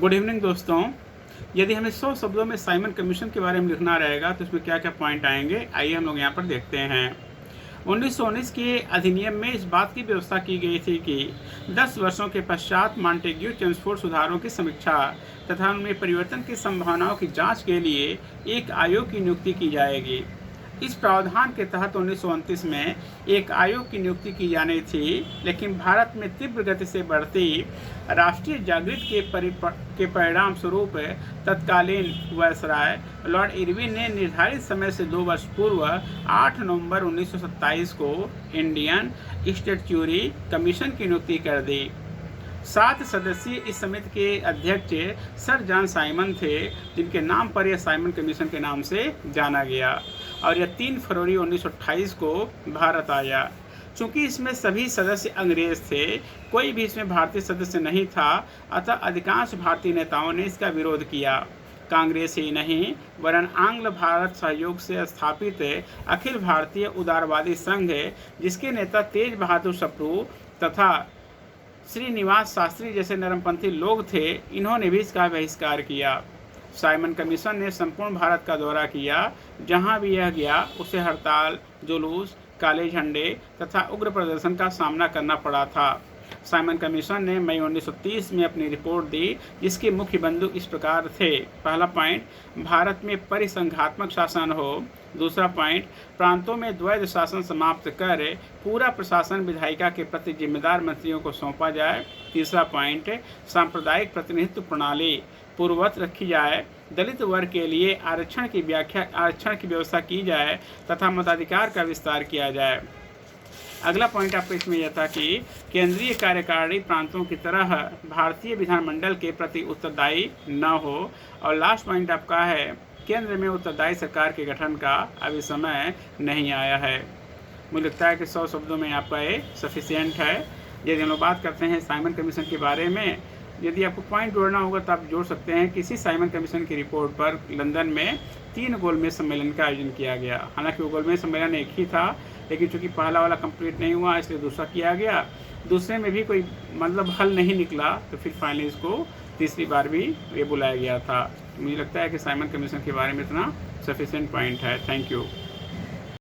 Good evening दोस्तों। यदि हमें 100 शब्दों में साइमन कमीशन के बारे में लिखना रहेगा तो उसमें क्या क्या पॉइंट आएंगे, आइए हम लोग यहाँ पर देखते हैं। 1919 के अधिनियम में इस बात की व्यवस्था की गई थी कि 10 वर्षों के पश्चात मॉन्टेग्यू चेम्सफोर्ड सुधारों की समीक्षा तथा उनमें परिवर्तन की संभावनाओं की जांच के लिए एक आयोग की नियुक्ति की जाएगी। इस प्रावधान के तहत 1929 में एक आयोग की नियुक्ति की जानी थी, लेकिन भारत में तीव्र गति से बढ़ती राष्ट्रीय जागृति के परिणाम स्वरूप तत्कालीन वायसराय लॉर्ड इरविन ने निर्धारित समय से 2 वर्ष पूर्व 8 नवंबर 1927 को इंडियन स्टैट्यूटरी कमीशन की नियुक्ति कर दी। 7 सदस्यीय इस समिति के अध्यक्ष सर जॉन साइमन थे, जिनके नाम पर यह साइमन कमीशन के नाम से जाना गया, और यह 3 फरवरी 1928 को भारत आया। चूंकि इसमें सभी सदस्य अंग्रेज थे, कोई भी इसमें भारतीय सदस्य नहीं था, अतः अधिकांश भारतीय नेताओं ने इसका विरोध किया। कांग्रेस ही नहीं वरन आंग्ल भारत सहयोग से स्थापित अखिल भारतीय उदारवादी संघ, जिसके नेता तेज बहादुर सप्रू तथा श्रीनिवास शास्त्री जैसे नरमपंथी लोग थे, इन्होंने भी इसका बहिष्कार किया। साइमन कमीशन ने संपूर्ण भारत का दौरा किया। जहां भी यह गया उसे हड़ताल, जुलूस, काले झंडे तथा उग्र प्रदर्शन का सामना करना पड़ा था। साइमन कमीशन ने मई 1930 में अपनी रिपोर्ट दी, जिसके मुख्य बिंदु इस प्रकार थे। पहला पॉइंट, भारत में परिसंघात्मक शासन हो। दूसरा पॉइंट, प्रांतों में द्वैध शासन समाप्त कर पूरा प्रशासन विधायिका के प्रति जिम्मेदार मंत्रियों को सौंपा जाए। तीसरा पॉइंट, सांप्रदायिक प्रतिनिधित्व प्रणाली पूर्ववत रखी जाए। दलित वर्ग के लिए आरक्षण की व्यवस्था की जाए तथा मताधिकार का विस्तार किया जाए। अगला पॉइंट आपको इसमें यह था कि केंद्रीय कार्यकारिणी प्रांतों की तरह भारतीय विधानमंडल के प्रति उत्तरदायी न हो। और लास्ट पॉइंट आपका है, केंद्र में उत्तरदायी सरकार के गठन का अभी समय नहीं आया है। मुझे लगता है कि 100 शब्दों में आपका ये सफिशिएंट है। यदि हम लोग बात करते हैं साइमन कमीशन के बारे में, यदि आपको पॉइंट जोड़ना होगा तो आप जोड़ सकते हैं कि इसी साइमन कमीशन की रिपोर्ट पर लंदन में 3 गोलमेज सम्मेलन का आयोजन किया गया। हालांकि वो गोलमेज सम्मेलन एक ही था, लेकिन चूंकि पहला वाला कंप्लीट नहीं हुआ इसलिए दूसरा किया गया। दूसरे में भी कोई हल नहीं निकला, तो फिर फाइनली इसको तीसरी बार भी ये बुलाया गया था। मुझे लगता है कि साइमन कमीशन के बारे में इतना सफिशिएंट पॉइंट है। Thank you.